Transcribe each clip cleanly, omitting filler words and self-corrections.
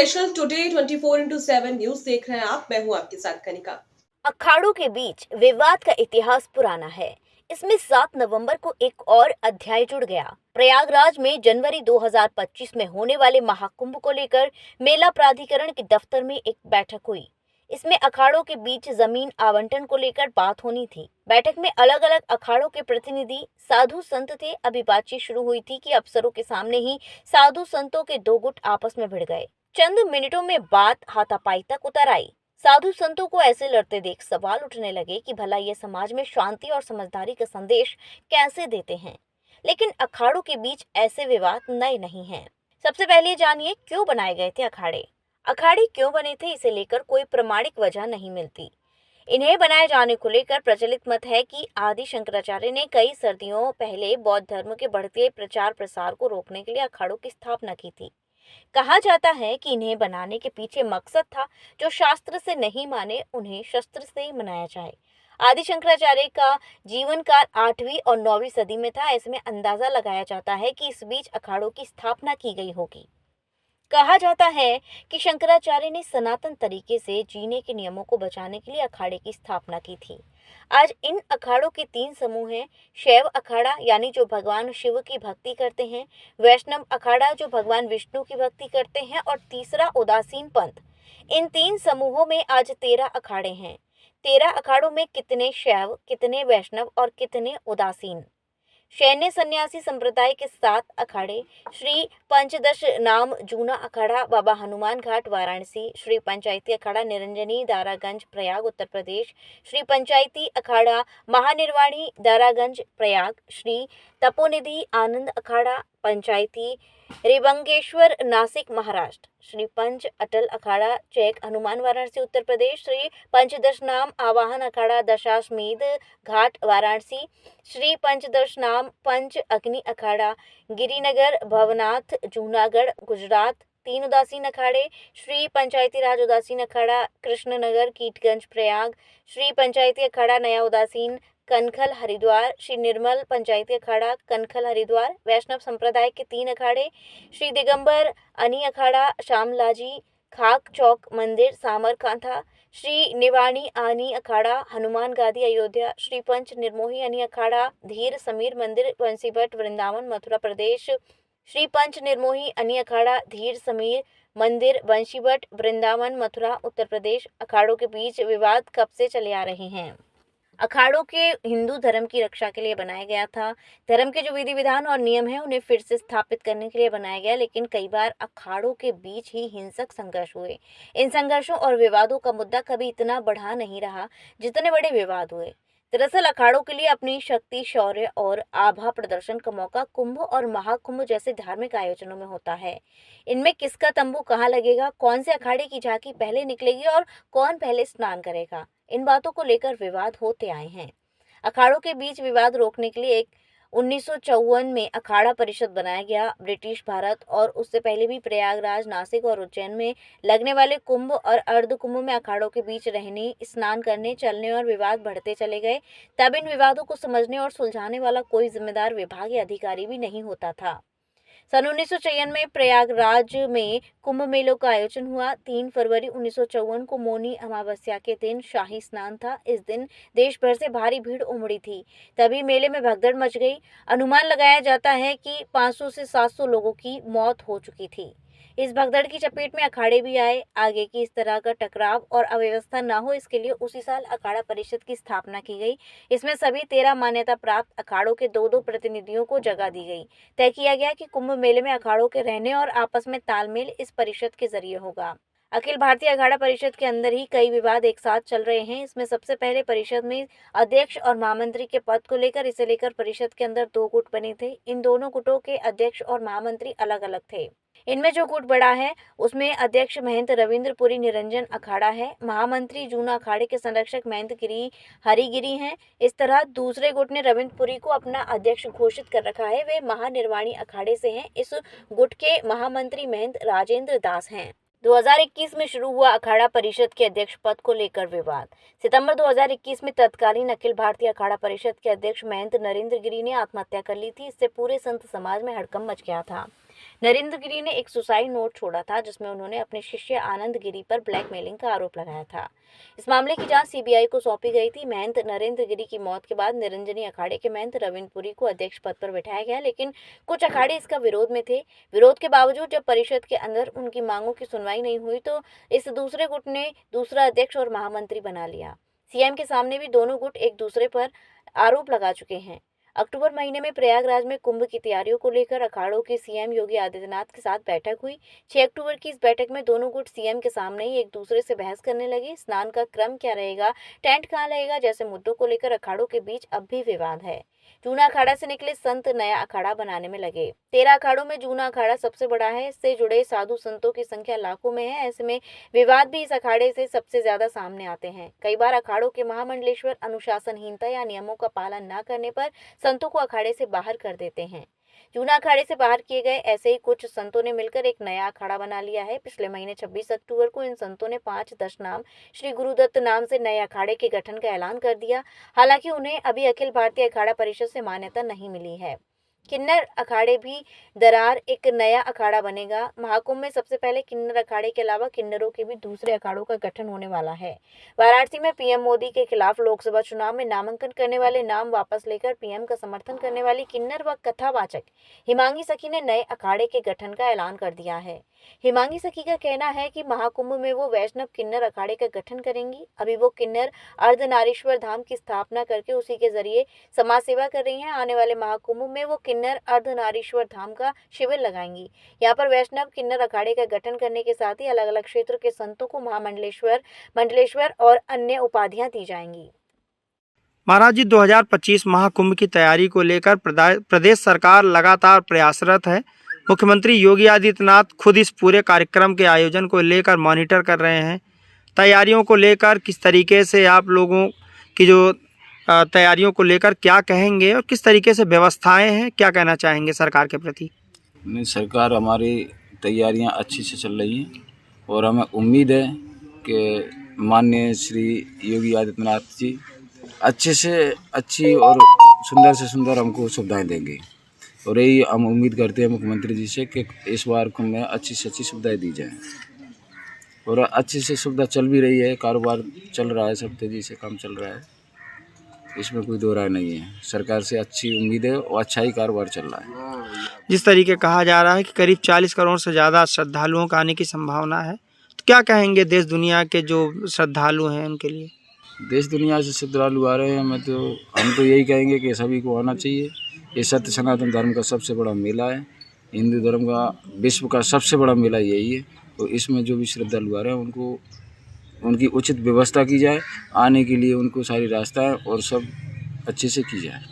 Special today 24/7 news देख रहे हैं आप। मैं हूं आपके साथ कनिका। अखाड़ों के बीच विवाद का इतिहास पुराना है। इसमें 7 नवंबर को एक और अध्याय जुड़ गया। प्रयागराज में जनवरी 2025 में होने वाले महाकुंभ को लेकर मेला प्राधिकरण के दफ्तर में एक बैठक हुई। इसमें अखाड़ों के बीच जमीन आवंटन को लेकर बात होनी थी। बैठक में अलग अलग अखाड़ों के प्रतिनिधि साधु संत थे। अभी बातचीत शुरू हुई थी कि अफसरों के सामने ही साधु संतों के दो गुट आपस में भिड़ गए। चंद मिनटों में बात हाथापाई तक उतर आई। साधु संतों को ऐसे लड़ते देख सवाल उठने लगे कि भला ये समाज में शांति और समझदारी का संदेश कैसे देते हैं। लेकिन अखाड़ों के बीच ऐसे विवाद नए नहीं हैं। सबसे पहले जानिए क्यों बनाए गए थे अखाड़े। अखाड़े क्यों बने थे, इसे लेकर कोई प्रमाणिक वजह नहीं मिलती। इन्हें बनाए जाने को लेकर प्रचलित मत है कि आदि शंकराचार्य ने कई सदियों पहले बौद्ध धर्म के बढ़ते प्रचार प्रसार को रोकने के लिए अखाड़ों की स्थापना की थी। कहा जाता है कि इन्हें बनाने के पीछे मकसद था, जो शास्त्र से नहीं माने उन्हें शस्त्र से ही मनाया जाए। आदि शंकराचार्य का जीवन काल 8वीं और 9वीं सदी में था। ऐसे में अंदाजा लगाया जाता है कि इस बीच अखाड़ों की स्थापना की गई होगी। कहा जाता है कि शंकराचार्य ने सनातन तरीके से जीने के नियमों को बचाने के लिए अखाड़े की स्थापना की थी। आज इन अखाड़ों के 3 समूह हैं। शैव अखाड़ा यानी जो भगवान शिव की भक्ति करते हैं, वैष्णव अखाड़ा जो भगवान विष्णु की भक्ति करते हैं, और तीसरा उदासीन पंथ। इन 3 समूहों में आज 13 अखाड़े हैं। 13 अखाड़ों में कितने शैव, कितने वैष्णव और कितने उदासीन। शैन्य सन्यासी संप्रदाय के 7 अखाड़े। श्री पंचदश नाम जूना अखाड़ा बाबा हनुमान घाट वाराणसी, श्री पंचायती अखाड़ा निरंजनी दारागंज प्रयाग उत्तर प्रदेश, श्री पंचायती अखाड़ा महानिर्वाणी दारागंज प्रयाग, श्री तपोनिधि आनंद अखाड़ा पंचायती रेबंगेश्वर नासिक महाराष्ट्र, श्री पंच अटल अखाड़ा चैक हनुमान वाराणसी उत्तर प्रदेश, श्री पंचदश नाम आवाहन अखाड़ा दशाश्वमेध घाट वाराणसी, श्री पंचदश नाम पंच अग्नि अखाड़ा गिरिनगर भवनाथ जूनागढ़ गुजरात। 3 उदासीन अखाड़े। श्री पंचायती राज उदासीन अखाड़ा कृष्णनगर कीटगंज प्रयाग, श्री पंचायती अखाड़ा नया उदासीन कनखल हरिद्वार, श्री निर्मल पंचायती अखाड़ा कनखल हरिद्वार। वैष्णव संप्रदाय के 3 अखाड़े। श्री दिगंबर अनी अखाड़ा श्यामलाजी खाक चौक मंदिर सामरकांठा, श्री निवाणी आनी अखाड़ा हनुमान गादी अयोध्या, श्री पंच निर्मोही अनी अखाड़ा धीर समीर मंदिर बंसीभट वृंदावन मथुरा प्रदेश, श्री पंच निर्मोही अनी अखाड़ा धीर समीर मंदिर बंशीभट वृंदावन मथुरा उत्तर प्रदेश। अखाड़ों के बीच विवाद कब से चले आ रहे हैं। अखाड़ों के हिंदू धर्म की रक्षा के लिए बनाया गया था। धर्म के जो विधि विधान और नियम है उन्हें फिर से स्थापित करने के लिए बनाया गया, लेकिन कई बार अखाड़ों के बीच ही हिंसक संघर्ष हुए। इन संघर्षों और विवादों का मुद्दा कभी इतना बढ़ा नहीं रहा जितने बड़े विवाद हुए। दरअसल अखाड़ों के लिए अपनी शक्ति, शौर्य और आभा प्रदर्शन का मौका कुंभ और महाकुंभ जैसे धार्मिक आयोजनों में होता है। इनमें किसका तंबू कहाँ लगेगा, कौन से अखाड़े की झांकी पहले निकलेगी और कौन पहले स्नान करेगा, इन बातों को लेकर विवाद होते आए हैं। अखाड़ों के बीच विवाद रोकने के लिए एक 1954 में अखाड़ा परिषद बनाया गया। ब्रिटिश भारत और उससे पहले भी प्रयागराज, नासिक और उज्जैन में लगने वाले कुंभ और अर्ध कुंभ में अखाड़ों के बीच रहने, स्नान करने, चलने और विवाद बढ़ते चले गए। तब इन विवादों को समझने और सुलझाने वाला कोई जिम्मेदार विभागीय अधिकारी भी नहीं होता था। सन 1954 में प्रयागराज में कुंभ मेलों का आयोजन हुआ। 3 फरवरी 1954 को मौनी अमावस्या के दिन शाही स्नान था। इस दिन देश भर से भारी भीड़ उमड़ी थी। तभी मेले में भगदड़ मच गई। अनुमान लगाया जाता है कि 500 से 700 लोगों की मौत हो चुकी थी। इस भगदड़ की चपेट में अखाड़े भी आए। आगे की इस तरह का टकराव और अव्यवस्था न हो, इसके लिए उसी साल अखाड़ा परिषद की स्थापना की गई। इसमें सभी 13 मान्यता प्राप्त अखाड़ों के 2-2 प्रतिनिधियों को जगह दी गई। तय किया गया कि कुंभ मेले में अखाड़ों के रहने और आपस में तालमेल इस परिषद के जरिए होगा। अखिल भारतीय अखाड़ा परिषद के अंदर ही कई विवाद एक साथ चल रहे हैं। इसमें सबसे पहले परिषद में अध्यक्ष और महामंत्री के पद को लेकर इसे लेकर परिषद के अंदर 2 गुट बने थे। इन दोनों गुटों के अध्यक्ष और महामंत्री अलग अलग थे। इनमें जो गुट बड़ा है उसमें अध्यक्ष महंत रविंद्रपुरी निरंजन अखाड़ा है। महामंत्री जूना अखाड़े के संरक्षक महंत गिरी हरिगिरी हैं। इस तरह दूसरे गुट ने रविंद्रपुरी को अपना अध्यक्ष घोषित कर रखा है। वे महानिर्वाणी अखाड़े से हैं। इस गुट के महामंत्री महंत राजेंद्र दास हैं। 2021 में शुरू हुआ अखाड़ा परिषद के अध्यक्ष पद को लेकर विवाद। सितंबर 2021 में तत्कालीन अखिल भारतीय अखाड़ा परिषद के अध्यक्ष महंत नरेंद्र गिरी ने आत्महत्या कर ली थी। इससे पूरे संत समाज में हड़कंप मच गया था। नरेंद्र गिरी ने एक सुसाइड नोट छोड़ा था जिसमें उन्होंने अपने शिष्य आनंद गिरी पर ब्लैकमेलिंग का आरोप लगाया था। इस मामले की जांच सीबीआई को सौंपी गई थी। महंत नरेंद्र गिरी की मौत के बाद निरंजनी अखाड़े के महंत रविंद्र पुरी को अध्यक्ष पद पर बैठाया गया, लेकिन कुछ अखाड़े इसका विरोध में थे। विरोध के बावजूद जब परिषद के अंदर उनकी मांगों की सुनवाई नहीं हुई तो इस दूसरे गुट ने दूसरा अध्यक्ष और महामंत्री बना लिया। सीएम के सामने भी दोनों गुट एक दूसरे पर आरोप लगा चुके हैं। अक्टूबर महीने में प्रयागराज में कुंभ की तैयारियों को लेकर अखाड़ों की सीएम योगी आदित्यनाथ के साथ बैठक हुई। 6 अक्टूबर की इस बैठक में दोनों गुट सीएम के सामने ही एक दूसरे से बहस करने लगे। स्नान का क्रम क्या रहेगा, टेंट कहाँ लगेगा जैसे मुद्दों को लेकर अखाड़ों के बीच अब भी विवाद है। जूना अखाड़ा से निकले संत नया अखाड़ा बनाने में लगे। 13 अखाड़ों में जूना अखाड़ा सबसे बड़ा है। इससे जुड़े साधु संतों की संख्या लाखों में है। ऐसे में विवाद भी इस अखाड़े से सबसे ज्यादा सामने आते हैं। कई बार अखाड़ों के महामंडलेश्वर अनुशासनहीनता या नियमों का पालन न करने पर संतों को अखाड़े से बाहर कर देते हैं। जूना अखाड़े से बाहर किए गए ऐसे ही कुछ संतों ने मिलकर एक नया अखाड़ा बना लिया है। पिछले महीने 26 अक्टूबर को इन संतों ने 5 दशनाम श्री गुरुदत्त नाम से नए अखाड़े के गठन का ऐलान कर दिया। हालांकि उन्हें अभी अखिल भारतीय अखाड़ा परिषद से मान्यता नहीं मिली है। किन्नर अखाड़े भी दरार एक नया अखाड़ा बनेगा। महाकुंभ में सबसे पहले किन्नर अखाड़े के अलावा किन्नरों के भी दूसरे अखाड़ों का गठन होने वाला है। वाराणसी में पीएम मोदी के खिलाफ लोकसभा चुनाव में नामांकन करने वाले नाम वापस लेकर पीएम का समर्थन करने वाली किन्नर व कथावाचक हिमांगी सखी ने नए अखाड़े के गठन का ऐलान कर दिया है। हिमांगी सखी का कहना है कि महाकुंभ में वो वैष्णव किन्नर अखाड़े का गठन करेंगी। अभी वो किन्नर अर्धनारीश्वर धाम की स्थापना करके उसी के जरिए समाज सेवा कर रही हैं। आने वाले महाकुंभ में वो किन्नर अर्धनारीश्वर धाम का शिविर लगाएंगी। यहाँ पर वैष्णव किन्नर अखाड़े का गठन करने के साथ ही अलग अलग क्षेत्र के संतों को महामंडलेश्वर, मंडलेश्वर और अन्य उपाधियां दी जाएंगी। महाराज जी, 2025 महाकुंभ की तैयारी को लेकर प्रदेश सरकार लगातार प्रयासरत है। मुख्यमंत्री योगी आदित्यनाथ खुद इस पूरे कार्यक्रम के आयोजन को लेकर मॉनिटर कर रहे हैं। तैयारियों को लेकर किस तरीके से आप लोगों की जो तैयारियों को लेकर क्या कहेंगे और किस तरीके से व्यवस्थाएं हैं, क्या कहना चाहेंगे सरकार के प्रति? नहीं, सरकार हमारी तैयारियां अच्छी से चल रही हैं और हमें उम्मीद है कि माननीय श्री योगी आदित्यनाथ जी अच्छे से अच्छी और सुंदर से सुंदर हमको सुविधाएं देंगे। और यही हम उम्मीद करते हैं मुख्यमंत्री जी से कि इस बार कुंभ में अच्छी से अच्छी सुविधाएं दी जाएं। और अच्छी से सुविधा चल भी रही है, कारोबार चल रहा है, सब तेज़ी से काम चल रहा है, इसमें कोई दो राय नहीं है। सरकार से अच्छी उम्मीद है और अच्छा ही कारोबार चल रहा है। जिस तरीके कहा जा रहा है कि करीब 40 करोड़ से ज़्यादा श्रद्धालुओं का आने की संभावना है, तो क्या कहेंगे देश दुनिया के जो श्रद्धालु हैं उनके लिए? देश दुनिया से श्रद्धालु आ रहे हैं, हम तो यही कहेंगे कि सभी को आना चाहिए। ये सत्य सनातन धर्म का सबसे बड़ा मेला है, हिंदू धर्म का विश्व का सबसे बड़ा मेला यही है। तो इसमें जो भी श्रद्धालु आ रहे हैं उनको उनकी उचित व्यवस्था की जाए, आने के लिए उनको सारी रास्ता और सब अच्छे से की जाए।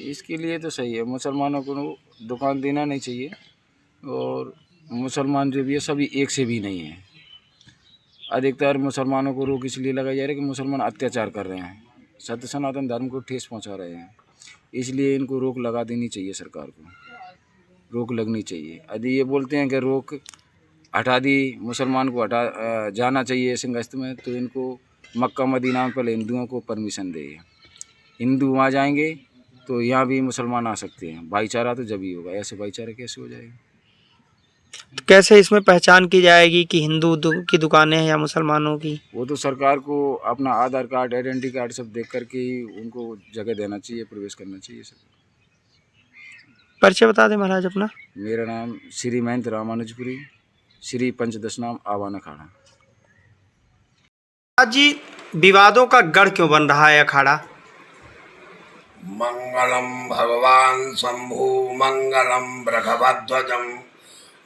इसके लिए तो सही है, मुसलमानों को दुकान देना नहीं चाहिए और मुसलमान जो भी है सभी एक से भी नहीं है। अधिकतर मुसलमानों को रोक इसलिए लगाई जा रही है कि मुसलमान अत्याचार कर रहे हैं, सत्य सनातन धर्म को ठेस पहुंचा रहे हैं, इसलिए इनको रोक लगा देनी चाहिए। सरकार को रोक लगनी चाहिए। यदि ये बोलते हैं कि रोक हटा दी, मुसलमान को हटा जाना चाहिए इस गश्त में, तो इनको मक्का मदीना में पहले हिंदुओं को परमिशन दे। हिंदू वहाँ जाएंगे तो यहाँ भी मुसलमान आ सकते हैं। भाईचारा तो जब ही होगा, ऐसे भाईचारा कैसे हो जाएगा? तो कैसे इसमें पहचान की जाएगी कि हिंदू की दुकानें हैं या मुसलमानों की? वो तो सरकार को अपना आधार कार्ड, आइडेंटिटी कार्ड सब देख करके ही उनको जगह देना चाहिए, प्रवेश करना चाहिए। सर, परिचय बता दें महाराज अपना। मेरा नाम श्री महंत रामानुजपुरी, श्री पंचदशनाम आवान अखाड़ा। महाराज जी, विवादों का गढ़ क्यों बन रहा है अखाड़ा? मंगलम भगवान शंभु मंगलम वृषभध्वजम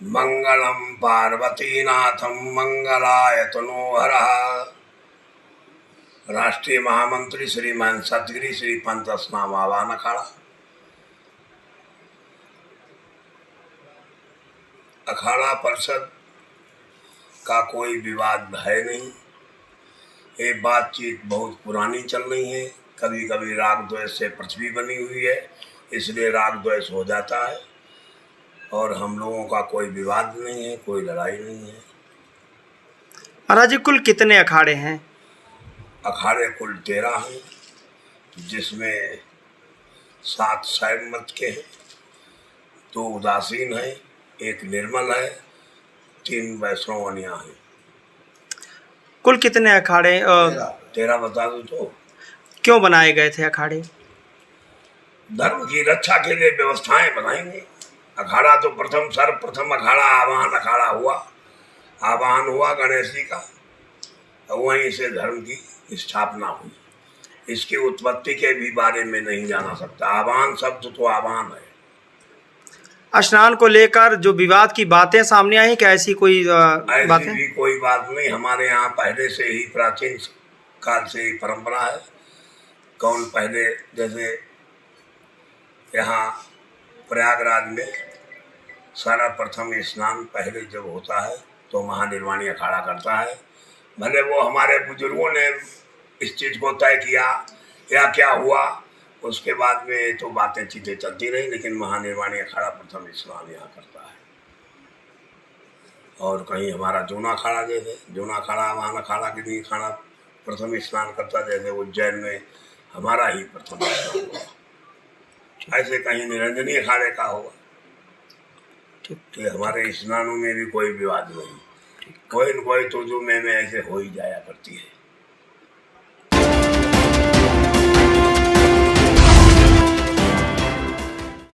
मंगलम पार्वतीनाथम मंगलाय तनोहरः। राष्ट्रीय महामंत्री श्री महंत सतगिरी श्री पंचदशनाम आवान अखाड़ा। अखाड़ा परिषद का कोई विवाद है नहीं। ये बातचीत बहुत पुरानी चल रही है। कभी कभी राग द्वेष से पृथ्वी बनी हुई है, इसलिए राग द्वेष हो जाता है। और हम लोगों का कोई विवाद नहीं है, कोई लड़ाई नहीं है। महाराज जी, कुल कितने अखाड़े हैं? अखाड़े कुल 13 हैं, जिसमें 7 शैव मत के हैं, दो उदासीन है, एक निर्मल है, 3 वैष्णवनिया है। कुल कितने अखाड़े 13 बता दो तो। क्यों बनाए गए थे अखाड़े? धर्म की रक्षा के लिए व्यवस्थाएं बनाएंगे। अखाड़ा तो सर्वप्रथम अखाड़ा आवाहन अखाड़ा हुआ, आवाहन हुआ गणेश जी का, और वहीं से धर्म की स्थापना हुई। इसकी उत्पत्ति के भी बारे में नहीं जाना सकता। आवाहन शब्द तो आवाहन है। स्नान को लेकर जो विवाद की बातें सामने आई, क्या ऐसी कोई ऐसी बातें? भी कोई बात नहीं। हमारे यहाँ पहले से ही प्राचीन काल से ही परंपरा है। कौन पहले, जैसे यहाँ प्रयागराज में सर्वप्रथम स्नान पहले जब होता है तो महानिर्वाणी अखाड़ा करता है। भले वो हमारे बुजुर्गों ने इस चीज़ को तय किया या क्या हुआ, उसके बाद में तो बातें चीज़ें चलती रही, लेकिन महानिर्वाणी अखाड़ा प्रथम स्नान यहाँ करता है। और कहीं हमारा जूना अखाड़ा, जैसे जूना अखाड़ा आवाहन अखाड़ा के लिए अखाड़ा प्रथम स्नान करता, जैसे उज्जैन में हमारा ही प्रथम स्नान हुआ। ऐसे कहीं निरंजनी अखाड़े का होगा। तो हमारे स्नानों में भी कोई विवाद नहीं, कोई न कोई तो जो में ऐसे हो ही जाया करती है।